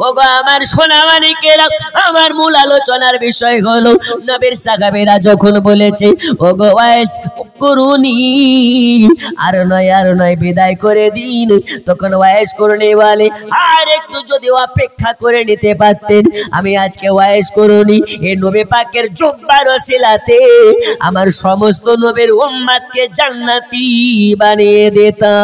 ওগো আমার সোনা মানিকেরা, আমার মূল আলোচনার বিষয় হলো নবীর সাহাবীরা যখন বলেছে ওগো ওয়াইস করুনি, আর নয় বিদায় করে দিন, তখন ওয়াইস করুনি বলে আর একটু যদি অপেক্ষা করে নিতে পারতেন, আমি আজকে ওয়াইস করুনি এই নবী পাকের জুব্বার ওসিলাতে আমার সমস্ত নবীর উম্মতকে জান্নাতি বানিয়ে দিতাম।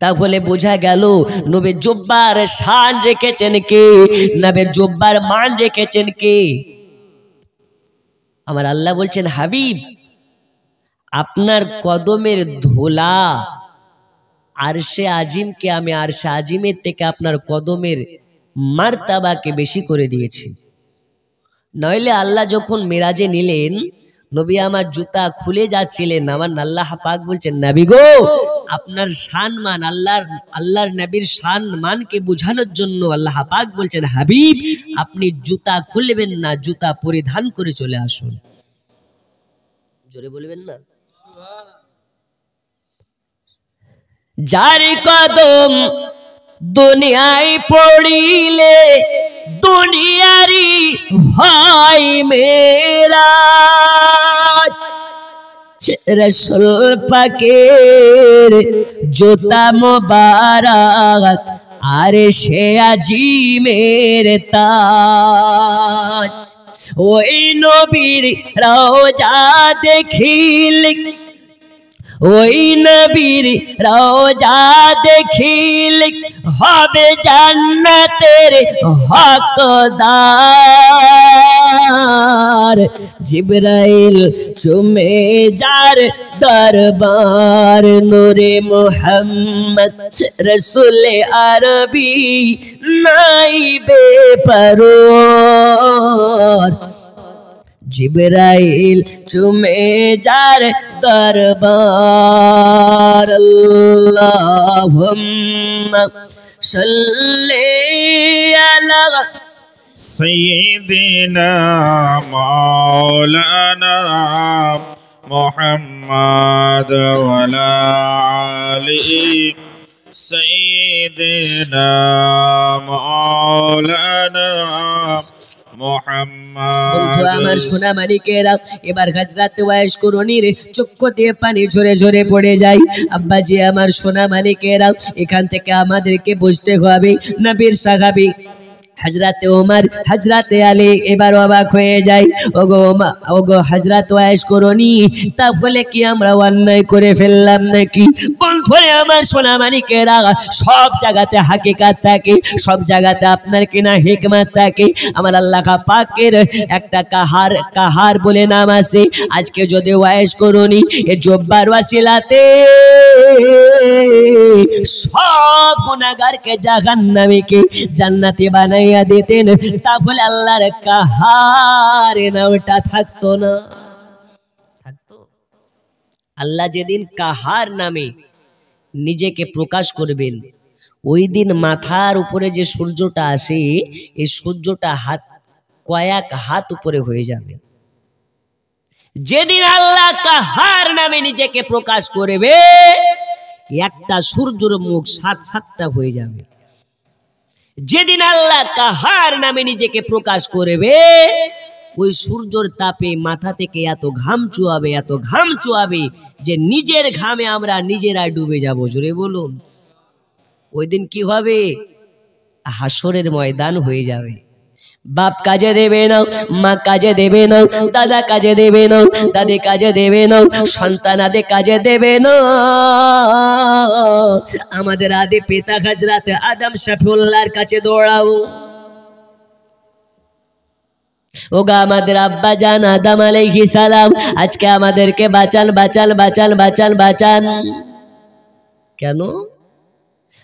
তাহলে বোঝা গেল নবীর জুব্বার শান রেখেছেন কে, নবীর জুব্বার মান রেখেছেন কে? আমার আল্লাহ বলছেন হাবিব আপনার কদমের ধুলা আরশে আজিমকে আমি আরশে আজিমের থেকে আপনার কদমের মারতাবাকে বেশি করে দিয়েছি। নইলে আল্লাহ যখন মিরাজে নিলেন নবী আমার জুতা খুলে যাচ্ছিলেন, আমার আল্লাহ পাক বলছেন নবী গো আপনার শান-মান আল্লাহর নবীর শান-মানকে বোঝানোর জন্য আল্লাহ পাক বলছেন হাবিব আপনি জুতা খুলবেন না, জুতা পরিধান করে চলে আসুন। জোরে বলবেন না? যার কদম দুনিয়ায় পড়িলে দুনিয়ারি হয় মেরা, রসুল পাকের জুতা মোবারক আরশে আজিমের তাজ, ওই নবীর রওজা দেখিলে, ওই নবীর রওজা দেখিলে হবে জান্নাতের হকদার, জিবরাইল চুমে যার দরবার, নূরে মুহাম্মদ রসুল আরবি নাইবে পরওয়ার, জিবরাইল চুমে যার দরবার, আল্লাহুম্মা সাল্লি আলা সাইয়্যিদিনা মাওলানা মুহাম্মদ ওয়া আলা আলি সাইয়্যিদিনা মাওলানা বন্ধু আমার সোনা মানিকেরা, এবার হযরত ওয়াইস করুনির চক্ষু দিয়ে পানি ঝরে ঝরে পড়ে যায়। আব্বাজি আমার সোনা মানিকেরা, এখান থেকে আমাদেরকে বুঝতে হবে নবীর সাহাবী হযরতে ওমর হযরতে আলী এবার অবাক হয়ে যায়, ওগো হযরত ওয়াইস করুনি তাহলে কি আমরা অন্যায় করে ফেললাম নাকি? বন্ধু আমার সোনা মানিকেরা, সব জায়গাতে হাকিকাত থাকে, সব জায়গাতে আপনার কিনা হিকমত থাকে। আমার আল্লাহ পাকের একটা কাহার বলে নাম আছে। আজকে যদি ওয়াইস করুনি এ জব্বার ওয়াসিলাতে সব গুনাহগারকে জাহান্নামীকে জান্নাতি বানাইয়া দিতেন, তাহলে আল্লাহর কাহার নামটা থাকতো না? থাকতো? আল্লাহ যেদিন কাহার নামে নিজেকে প্রকাশ করবেন ওই দিন মাথার উপরে যে সূর্যটা আসে এই সূর্যটা কয়েক হাত উপরে হয়ে যাবে। যেদিন আল্লাহ কাহার নামে নিজেকে প্রকাশ করবে একটা সূর্যের মুখ 7-7টা হয়ে যাবে। যেদিন আল্লাহ কাহার নামে নিজেকে প্রকাশ করবে ওই সূর্যের তাপে মাথা থেকে এত ঘাম চুয়াবে যে নিজের ঘামে আমরা নিজেরাই ডুবে যাব। জোরে বলুন। ওই দিন কি হবে? হাসরের ময়দান হয়ে যাবে। বাপ কাজে দেবে না, মা কাজে দেবে না, দাদা কাজে দেবে না, দাদি কাজে দেবে না, সন্তান আদে কাজে দেবে না। আমাদের আদি পিতা হযরত আদম শফিউল্লাহর কাছে দৌড়াবো। ওগা আমাদের আব্বা জান আদম আলাইহিস সালাম আজকে আমাদেরকে বাঁচান বাঁচান বাঁচান বাঁচান বাঁচান। কেন?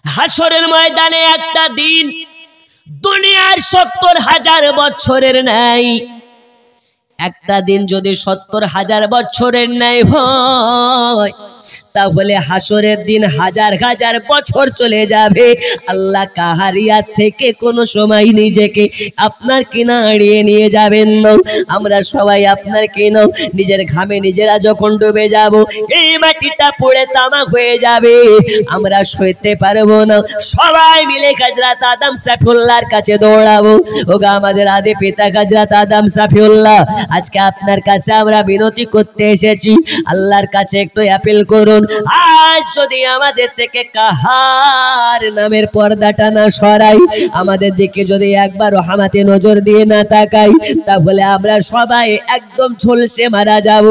হাসরের ময়দানে একটা দিন দুনিয়ার 70,000 বছরের নাই, একটা দিন যদি 70,000 বছরের নাই হয় তাহলে হাসরের দিন হাজার হাজার বছর চলে যাবে, আল্লাহ কাহারিয়াত থেকে কোনো সময় নিজেকে আপনার কিনারিয়ে নিয়ে যাবেন না। আমরা সবাই আপনার কিনা নিজের ঘামে নিজেরা যখন ডুবে যাব, এই মাটিটা পড়ে তামাক হয়ে যাবে, আমরা সইতে পারবো না। সবাই মিলে হযরত আদম সাফিউল্লাহর কাছে দৌড়াবো। ওগো আমাদের আদি পিতা হযরত আদম সাফিউল্লাহ, আজকে আপনার কাছে আমরা বিনতি করতে এসেছি, আল্লাহর কাছে একটু অ্যাপিল করুন। আজ যদি আমাদের থেকে কাহার নামের পর্দাটা না সরাই, আমাদের দিকে যদি একবার রহমতে নজর দিয়ে না তাকাই, তাহলে আমরা সবাই একদম ঝলসে মারা যাব।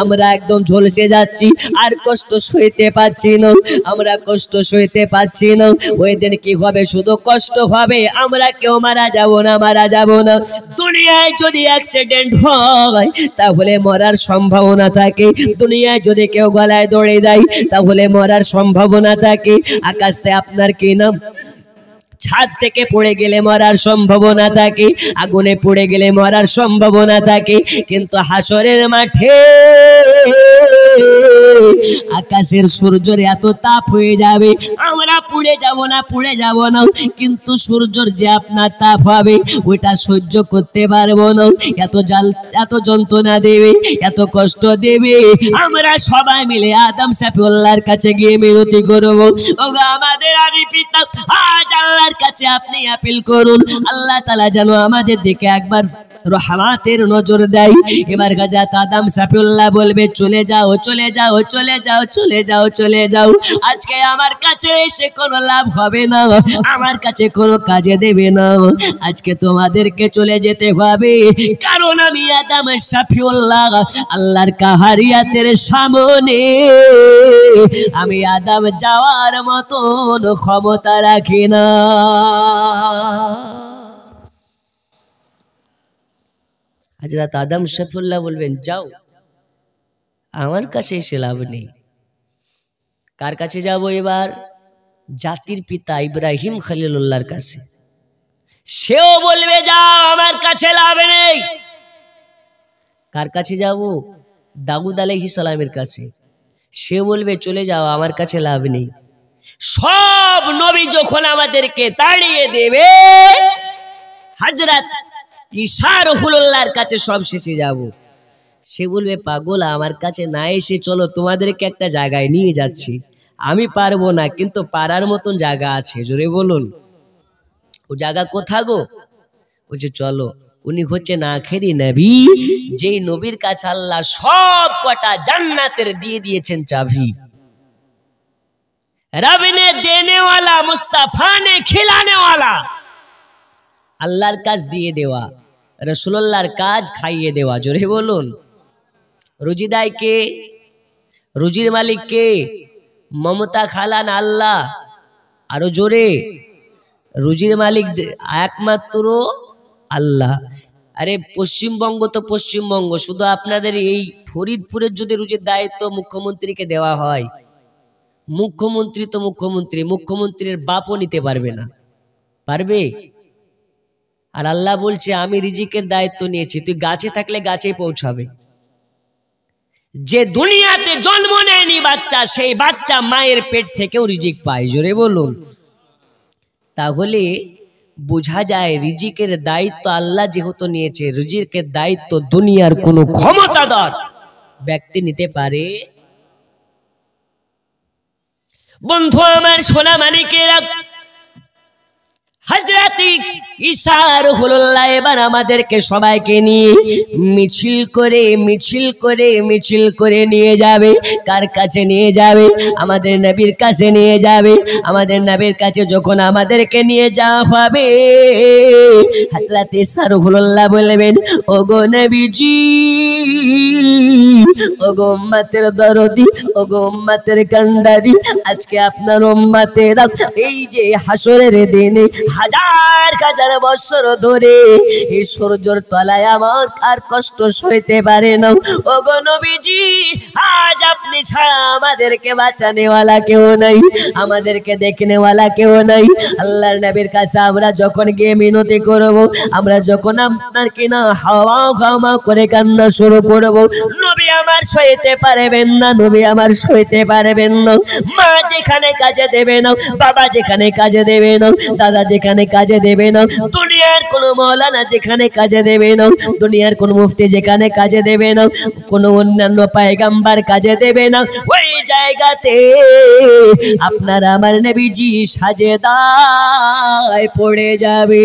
আমরা একদম ঝলসে যাচ্ছি, আর কষ্ট সইতে পাচ্ছি না, আমরা কষ্ট সইতে পাচ্ছি না। ওই দিন কি হবে? শুধু কষ্ট হবে, আমরা কেউ মারা যাব না, মারা যাব না। দুনিয়ায় যদি অ্যাক্সিডেন্ট হয় তাহলে মরার সম্ভাবনা থাকে, দুনিয়ায় যদি কেউ গলায় দড়ি দেয় তাহলে মরার সম্ভাবনা থাকে। আকাশ থেকে আপনার কি নাম? ছাদ থেকে পড়ে গেলে মরার সম্ভাবনা থাকে, আগুনে পড়ে গেলে মরার সম্ভাবনা থাকে। কিন্তু হাসরের মাঠে আকাশের সূর্যের এত তাপ হয়ে যাবে, আমরা পুড়ে যাব না, পুড়ে যাব না, কিন্তু সূর্যের যে আপনার তাপ হবে ওইটা সহ্য করতে পারবো না। এত জাল, এত যন্ত্রণা দেবে, এত কষ্ট দেবে। আমরা সবাই মিলে আদম সাফিউল্লাহর কাছে গিয়ে মিনতি করব। ওগো আমাদের আদি পিতা, আজ আল্লাহর কাছে আপনি আপিল করুন, আল্লাহ তাআলা যেন আমাদের দিকে একবার রহমতের নজর দেয়। এবার হযরত আদম সাফিউল্লাহ বলবে, চলে যাও, চলে যাও, চলে যাও, চলে যাও, চলে যাও। আজকে আমার কাছে এসে কোনো লাভ হবে না, আমার কাছে কোনো কাজে দেবে না। আজকে তোমাদেরকে চলে যেতে হবে, কারণ আমি আদম সাফিউল্লাহ আল্লাহর কাহারিয়াতের সামনে আমি আদম যাওয়ার মতন ক্ষমতা রাখি না। হযরত আদম সাফিউল্লাহ বলবেন, যাও, আমার কাছে এসে লাভ নেই। কার কাছে যাব এবার? জাতির পিতা ইব্রাহিম খলিলুল্লাহর কাছে। সেও বলবে, যাও, আমার কাছে লাভ নেই। কার কাছে যাব? দাউদ আলাইহিস সালামের কাছে। সে বলবে, চলে যাও, আমার কাছে লাভ নেই। সব নবী যখন আমাদেরকে তাড়িয়ে দেবে, হযরত ঈসা রুহুল্লাহর কাছে সব শেষে যাব। সে বলবে, পাগল, আমার কাছে না এসে চলো, তোমাদেরকে একটা জায়গায় নিয়ে যাচ্ছি। আমি পারবো না, কিন্তু পারার মতন জায়গা আছে, জোরে বলুন। ও জায়গা কোথা গো? বলছে, চলো। উনি হচ্ছেন আখেরি নবী, যেই নবীর কাছে আল্লাহ সব কটা জান্নাতের দিয়ে দিয়েছেন চাবি। रब ने देने वाला, मुस्तफा ने खिलाने वाला। আল্লাহর কাজ দিয়ে দেওয়া, রাসূলুল্লাহর কাজ খাইয়ে দেওয়া, জোরে বলুন। রুজি দেয় কে? রুজির মালিক কে? মমতা খালান আল্লাহ। আরো জোরে, রুজির মালিক একমাত্র আল্লাহ। আরে পশ্চিমবঙ্গ তো পশ্চিমবঙ্গ, শুধু আপনাদের এই ফরিদপুরের যদি রুজির দায়িত্ব মুখ্যমন্ত্রীকে দেওয়া হয়, মুখ্যমন্ত্রী তো মুখ্যমন্ত্রী, মুখ্যমন্ত্রীর বাপও নিতে পারবে না, পারবে? আর আল্লাহ বলছে, আমি রিজিকের দায়িত্ব নিয়েছি, তুই গাছে থাকলে গাছেই পৌঁছাবে। যে দুনিয়াতে জন্ম নেয়নি বাচ্চা, সেই বাচ্চা মায়ের পেট থেকেও রিজিক পায়, জোরে বলুন। তাহলে বোঝা যায় রিজিকের দায়িত্ব আল্লাহ যেহেতু নিয়েছে, রিজিকের দায়িত্ব দুনিয়ার কোনো ক্ষমতাধর ব্যক্তি নিতে পারে? বন্ধু আমার, সোনা মানিকেরা, হযরত ঈসা রুহুল্লাহ এবার আমাদেরকে সবাইকে নিয়ে মিছিল করে মিছিল করে মিছিল করে নিয়ে যাবে। কার কাছে নিয়ে যাবে? আমাদের নবীর কাছে নিয়ে যাবে। আমাদের নবীর কাছে যখন আমাদেরকে নিয়ে যাওয়া হবে, হযরত ঈসা রুহুল্লাহ বলবেন, ওগো নবীজি, ওগো উম্মতের দরদি, ওগো উম্মতের কান্ডারি, আজকে আপনার উম্মতেরা এই যে হাসরের দিনে হাজার হাজার বছর ধরে এই সূর্যের তলায় আমার আর কষ্ট সইতে পারে না। ওগো নবীজি, আজ আপনি ছাড়া আমাদেরকে বাঁচানেওয়ালা কেউ নাই, আমাদেরকে দেখনেওয়ালা কেউ নাই। আল্লাহর নবীর কাছে আমরা যখন গিয়ে মিনতি করব, আমরা যখন আপনার কিনা হাওয়া হাওয়া করে কান্না শুরু করব, নবী আমার সইতে পারবেন না, নবী আমার সইতে পারবেন না। মা যেখানে কাজে দেবে না, বাবা যেখানে কাজে দেবে না, দাদা যেখানে কাজে দেবে না, দুনিয়ার কোনো মৌলানা যেখানে কাজে দেবে না, দুনিয়ার কোনো মুফতি যেখানে কাজে দেবে না, কোনো অন্যান্য পয়গম্বর কাজে দেবে না, ওই জায়গাতে আপনার আমার নবীজি সাজদায় পড়ে যাবে।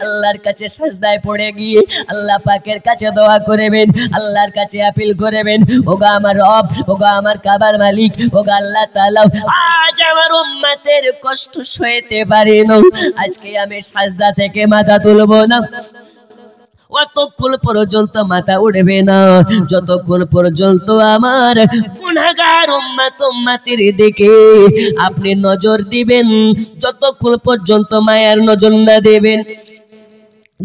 আল্লাহর কাছে সাজদায় পড়ে গিয়ে আল্লাহ পাকের কাছে দোয়া করবেন, আল্লাহর কাছে আপিল করবেন, ওগো আমার রব, ওগো আমার কাবার মালিক, ওগো আল্লাহ তাআলা, আজ আমার উম্মতের কষ্ট সইতে পারি না, আজকে আমি সাজদা থেকে মাথা তুলব না, অতক্ষণ পর্যন্ত মাথা উঠবে না যতক্ষণ পর্যন্ত আমার গুনাহগার উম্মত উম্মতির দিকে আপনি নজর দিবেন, যতক্ষণ পর্যন্ত মায়ার নজর না দেবেন,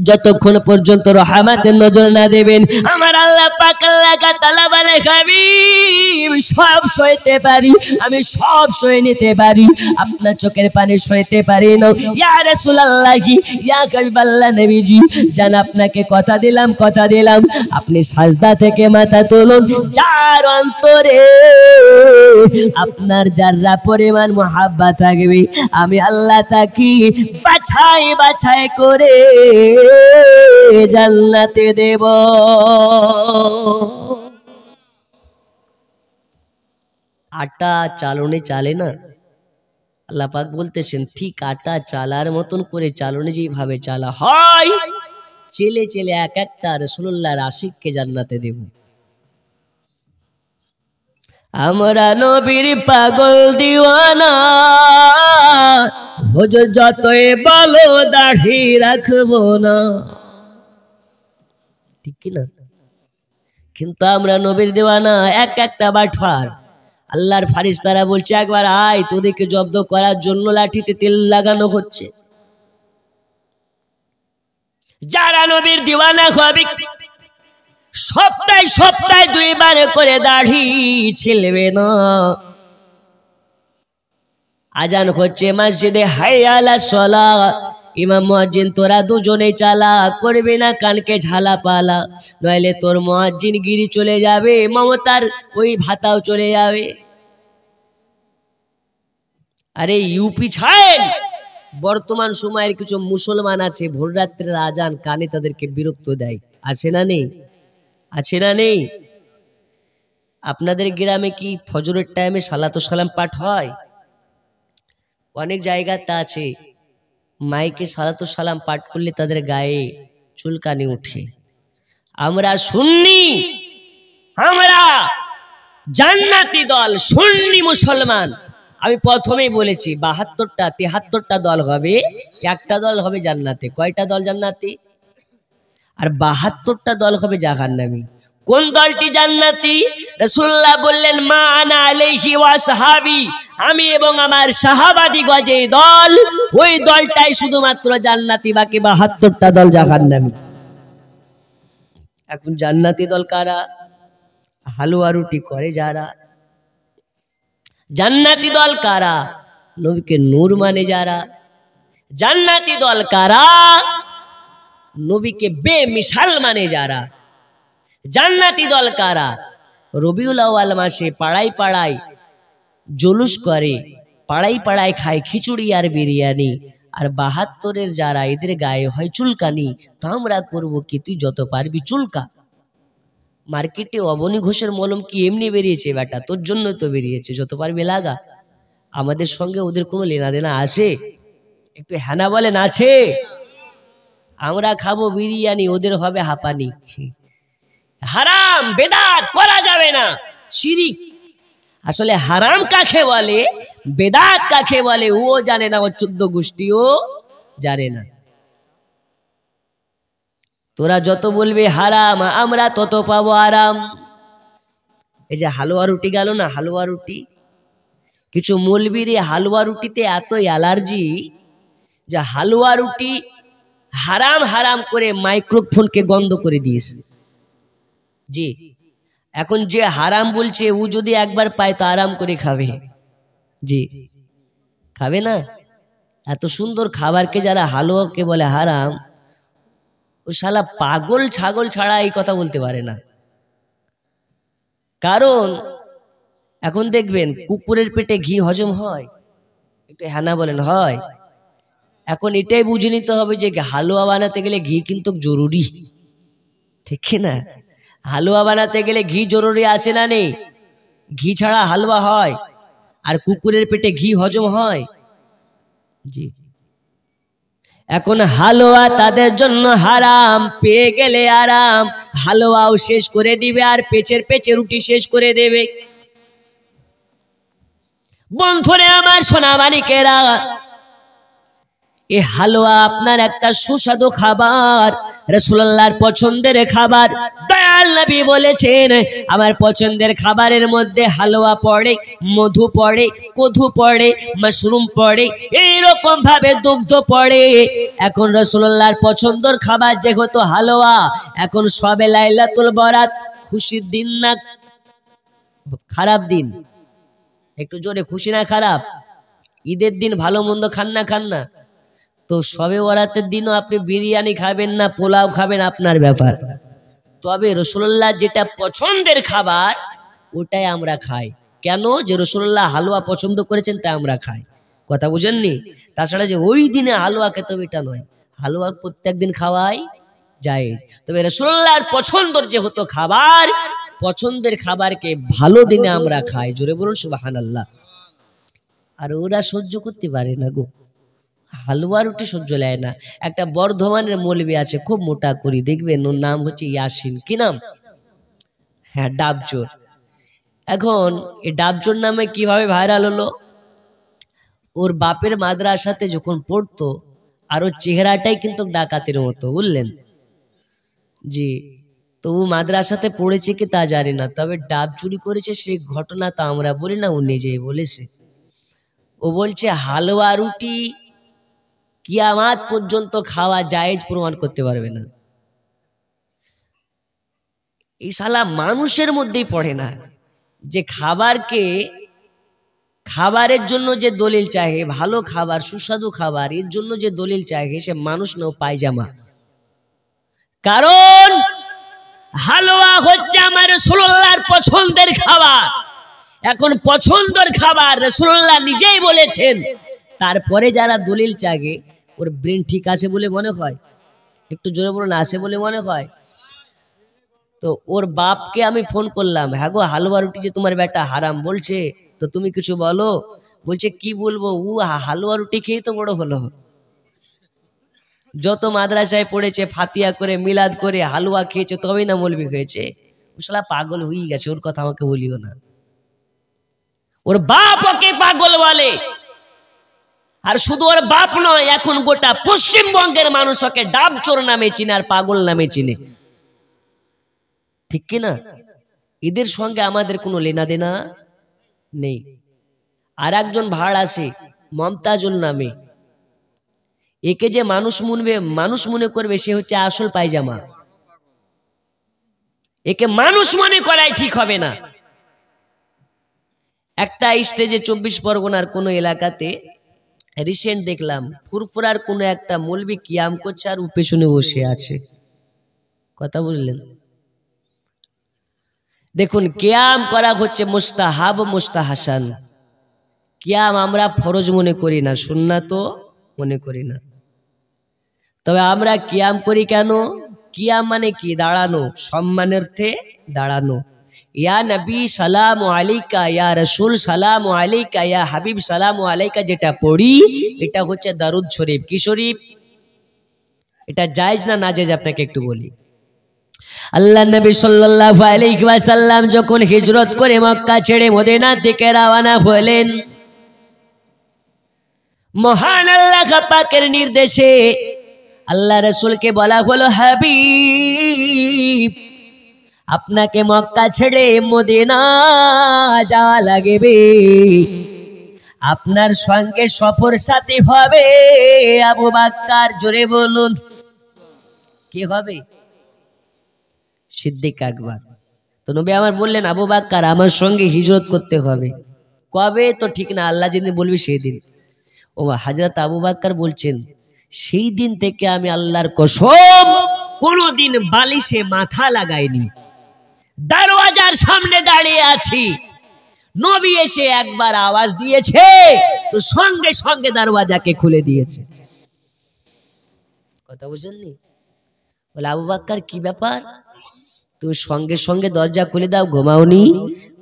যতক্ষণ পর্যন্ত রহমতের নজর না দেবেন। আমার আল্লাহ পাক আল্লাহ তাআলা বলে, হাবিব সব সইতে পারি, আমি সব সয়ে নিতে পারি, আপনার চোখের পানি সইতে পারি না। ইয়া রাসূলুল্লাহ, ইয়া হাবিবাল্লাহ নবীজি, জান আপনাকে কথা দিলাম, কথা দিলাম, আপনি সাজদা থেকে মাথা তুলুন, যার অন্তরে আপনার যারা পরিমাণ মুহাব্বত থাকবে, আমি আল্লাহ তাকে বাছাই বাছাই করে জান্নাতে দেব। আটা চালনে চালে না, আল্লাহ পাক বলতেছেন ঠিক আটা চালার মতন করে চালনে যেভাবে চালা হয়, চেলে চেলে এক একটা রাসূলুল্লাহর আশিককে জান্নাতে দেব। আমরা নবীর পাগল দিওয়ানা, হুজুর যতই বলো দাড়ি রাখবো না, ঠিক কি না? কিন্তু আমরা নবীর দিওয়ানা, এক একটা বাটফার। আল্লাহর ফারিস্তারা বলছে একবার আয়, তোদেরকে জব্দ করার জন্য লাঠিতে তেল লাগানো হচ্ছে। যারা নবীর দিওয়ানা হবে সপ্তাহে সপ্তাহে দুইবার করে দাড়ি ছিলবে না। আজান হচ্ছে মসজিদে, হাইয়া আলাস সালাহ, ইমাম মুয়াজ্জিন তোরা দুজনে চালা, করবি না কানকে ঝালা পালা, নইলে তোর মুয়াজ্জিন গিরি চলে যাবে, মমতার ওই ভাতাও চলে যাবে। আরে ইউপি ছাড়েন, বর্তমান সময়ের কিছু মুসলমান আছে ভোর রাত্রের আজান কানে তাদেরকে বিরক্ত দেয়, আছে না নেই? আছে না নেই? আপনাদের গ্রামে কি ফজরের টাইমে সালাতু সালাম পাঠ হয়? অনেক জায়গাতে আছে মাইকে সালাতু সালাম পাঠ করলে তাদের গায়ে চুলকানি উঠে। আমরা সুন্নি, আমরা জান্নাতি দল, সুন্নি মুসলমান। আমি প্রথমেই বলেছি 72টা 73টা দল হবে, একটা দল হবে জান্নাতে। কয়টা দল জান্নাতি? আর 72টা দল হবে জাহান্নামী। কোন দলটি জান্নাতি? রাসূলুল্লাহ বললেন, মা আনা আলাইহি ওয়া সাহাবী, আমি এবং আমার সাহাবাদিগণ যে দল, ওই দলটাই শুধুমাত্র জান্নাতি, বাকি 72টা দল জাহান্নামী। এখন জান্নাতি দল কারা? হালুয়া রুটি করে যারা। জান্নাতি দল কারা? নবীকে নূর মানে যারা। জান্নাতি দল কারা? নবীকে বেমিসাল মানে যারা। জান্নাতি দল কারা? রবিউল আউয়াল মাসে পাড়ায় পাড়ায় জুলুস করে, পাড়ায় পাড়ায় খায় খিচুড়ি আর বিরিয়ানি, আর 72-এর যারা, এদের গায়ে হয় চুলকানি। তো আমরা করবো কি? তুই যত পারবি চুলকা। মার্কেটে অবনী ঘোষের মলম কি এমনি বেরিয়েছে বেটা? তোর জন্য তো বেরিয়েছে, যত পারবি লাগা। আমাদের সঙ্গে ওদের কোনো লেনা দেনা আছে? একটু হ্যানা বলেন, আছে? আমরা খাবো বিরিয়ানি, ওদের হবে হাঁপানি। হারাম বেদাত করা যাবে না, শিরিক। আসলে হারাম কাকে বলে, বেদাত কাকে বলে ও জানে না, ও 14 গোষ্ঠীও জানে না। তোরা যত বলবি হারাম, আমরা তত পাবো আরাম। এই যে হালুয়া রুটি গেল না, হালুয়া রুটি, কিছু মৌলবীর হালুয়া রুটিতে এত অ্যালার্জি, যে হালুয়া রুটি হারাম হারাম করে মাইক্রোফোনকে বন্ধ করে দিয়েছে। জি, এখন যে হারাম বলছে ও যদি একবার পায় তো আরাম করে খাবে। জি, খাবে না? এত সুন্দর খাবারকে যারা হালুয়াকে বলে হারাম, ও শালা পাগল ছাগল ছাড়া এই কথা বলতে পারে না। কারণ এখন দেখবেন কুকুরের পেটে ঘি হজম হয়? একটু হ্যাঁ না বলেন, হয়? এখন এটাই বুঝে নিতে হবে যে হালুয়া বানাতে গেলে ঘি কিন্তু জরুরি, ঠিক না? হালুয়া বানাতে গেলে ঘি জরুরি আছে না নেই? ঘি ছাড়া হালুয়া হয়? আর কুকুরের পেটে ঘি হজম হয়? জি। এখন হালুয়া তাদের জন্য হারাম, পেয়ে গেলে আরাম, হালুয়াও শেষ করে দিবে আর পেচের পেচে রুটি শেষ করে দেবে। বন্ধুরে আমার সোনা মানিকেরা, এই হালুয়া আপনার একটা সুস্বাদু খাবার, রাসূলুল্লাহর পছন্দের খাবার। দয়াল নবী বলেছেন আমার পছন্দের খাবারের মধ্যে হালুয়া পড়ে, মধু পড়ে, কদু পড়ে, মাশরুম পড়ে, এইরকম ভাবে দুগ্ধ পড়ে। এখন রাসূলুল্লাহর পছন্দের খাবার যেহেতু হালুয়া, এখন সবে লাইলাতুল বরাত, খুশির দিন না খারাপ দিন? একটু জোরে, খুশি না খারাপ? ঈদের দিন ভালো মন্দ খান না? তো সবে বরাতের দিনও আপনি বিরিয়ানি খাবেন না পোলাও খাবেন আপনার ব্যাপার, তবে রাসূলুল্লাহ যেটা পছন্দের খাবার ওটাই আমরা খাই। কেন? যে রাসূলুল্লাহ হালুয়া পছন্দ করেছেন তাই আমরা খাই। কথা বুঝেননি? তাছাড়া যে ওই দিনে হালুয়া খেতে হবে এটা নয়, হালুয়া প্রত্যেক দিন খাওয়াই যায়। তবে রাসূলুল্লাহর পছন্দের যেহেতু খাবার, পছন্দের খাবারকে ভালো দিনে আমরা খাই। জোরে বলুন সুবহানাল্লাহ। আর ওরা সহ্য করতে পারে না গো, হালুয়া রুটি সহ্য লাগে না। একটা বর্ধমানের মৌলবি আছে খুব মোটা করি, দেখবেন ওর নাম হচ্ছে ইয়াসিন। কি নাম? হ্যাঁ, ডাবজোর। এখন এই ডাবজোর নামে কিভাবে ভাইরাল হলো? ওর বাপের মাদ্রাসাতে যখন পড়তো, আর ওর চেহারাটাই কিন্তু ডাকাতের মতো, বুঝলেন? জি। তো ও মাদ্রাসাতে পড়েছে কি তা জানি না, তবে ডাব চুরি করেছে সে ঘটনা তো আমরা বলি না, ও নিজেই বলেছে। ও বলছে হালুয়া রুটি কিয়ামত পর্যন্ত খাওয়া জায়েজ প্রমাণ করতে পারবে না। এই শালা মানুষের মধ্যেই পড়ে না যে খাবারের জন্য যে দলিল চাহে, ভালো খাবার সুস্বাদু খাবার, এর জন্য যে দলিল চাহে সে মানুষ নয়, পায়জামা। কারণ হালুয়া হচ্ছে আমার রাসূলুল্লাহর পছন্দের খাবার। এখন পছন্দের খাবার রাসূলুল্লাহ নিজেই বলেছেন, তারপরে যারা দলিল চাগে ওর ব্রেন ঠিক আছে বলে মনে হয়? একটু জোরে বলুন, আছে বলে মনে হয়? তো ওর বাপকে আমি ফোন করলাম, হ্যাঁ গো হালুয়া রুটি যে তোমার বেটা হারাম বলছে, তো তুমি কিছু বলো। বলছে কি বলবো, ও হালুয়া রুটি খেয়েই তো বড় হলো। যত মাদ্রাসায় পড়েছে ফাতিয়া করে মিলাদ করে হালুয়া খেয়েছে তবেই না মৌলবি হয়েছে। ও শালা পাগল হয়ে গেছে, ওর কথা আমাকে বলিও না। ওর বাপ ওকে পাগল বলে। আর শুধু ওর বাপ নয়, এখন গোটা পশ্চিমবঙ্গের মানুষ ওকে ডাবচোর নামে চিনে আর পাগল নামে চিনে, ঠিক কিনা? এদের সঙ্গে আমাদের কোনো লেনা দেনা নেই। আর একজন ভাড় আছে মমতাজুল নামে, একে যে মানুষ মনে করবে সে হচ্ছে আসল পায়জামা। একে মানুষ মনে করাই ঠিক হবে না। একটা স্টেজে 24 পরগনার কোনো এলাকাতে রিসেন্ট দেখলাম ফুরফুরার কোনো একটা মৌলবি কিয়াম করছে আর পেছনে বসে আছে। কথা বুঝলেন? দেখুন, কিয়াম করা হচ্ছে মুস্তাহাব মুস্তাহাসান। কিয়াম আমরা ফরজ মনে করি না, সুন্নাতও মনে করি না। তবে আমরা কিয়াম করি কেন? কিয়াম মানে কি? দাঁড়ানো, সম্মানার্থে দাঁড়ানো। ইয়া নবী সালাম আলাইকা, ইয়া রাসূল সালাম আলাইকা, ইয়া হাবিব সালাম আলাইকা যেটা পড়ি এটা হচ্ছে দারুদ শরীফ। কি শরীফ? এটা জায়েজ না নাজায়েজ আপনাকে একটু বলি। আল্লাহ নবী সাল্লাল্লাহু আলাইহি ওয়াসাল্লাম যখন হিজরত করে মক্কা ছেড়ে মদিনা থেকে রওনা হলেন, মহান আল্লাহ পাকের নির্দেশে আল্লাহ রাসূলকে বলা হলো, হাবিব আপনাকে মক্কা ছেড়ে মদিনা যাওয়া লাগবে। আপনার সঙ্গে সফর সাথী হবে আবু বকর। জোরে বলুন কি হবে? সিদ্দিক আকবর। তো নবী আমার বললেন আবু বকর আমার সঙ্গে হিজরত করতে হবে। কবে তো ঠিক না, আল্লাহ যেদিন বলবি সেই দিন। ও হযরত আবু বকর বলছেন সেই দিন থেকে আমি আল্লাহর কসম কোনোদিন বালিশে মাথা লাগাইনি, দরওয়াজার সামনে দাঁড়িয়ে আছি, নবী এসে একবার আওয়াজ দিয়েছে তো সঙ্গে সঙ্গে দরওয়াজাকে খুলে দিয়েছে। কথা বুঝেননি? বলে আবু বকর কি ব্যাপার, তুমি সঙ্গে সঙ্গে দরজা খুলে দাও, ঘুমাওনি?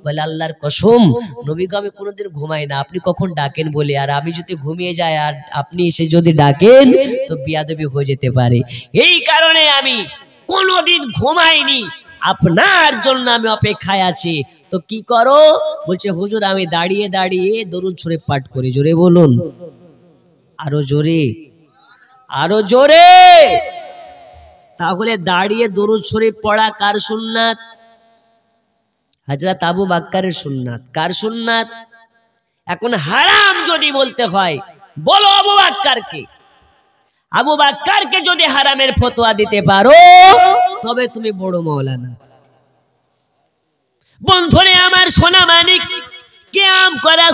বলে আল্লাহর কসম নবীকে আমি কোনোদিন ঘুমাই না, আপনি কখন ডাকেন বলে, আর আমি যদি ঘুমিয়ে যাই আর আপনি এসে যদি ডাকেন তো বিয়াদবি হয়ে যেতে পারে, এই কারণে আমি কোনোদিন ঘুমাইনি, আপনার জন্য আমি অপেক্ষায় আছি। তো কি করো? বলছে হুজুর আমি দাঁড়িয়ে দাঁড়িয়ে দরুদ শরীফ পাঠ করি। জোরে বলুন, আরো জোরে, আরো জোরে। তাহলে দাঁড়িয়ে দরুদ শরীফ পড়া কার সুন্নাত? হযরত আবু বকরের সুন্নাত। কার সুন্নাত? এখন হারাম যদি বলতে হয় বলো আবু বকরকে। আবু বকরকে যদি হারামের ফতোয়া দিতে পারো তবে তুমি বড় মাওলানা। বন্ধুরে আমার সোনা মানিক, কিয়াম করা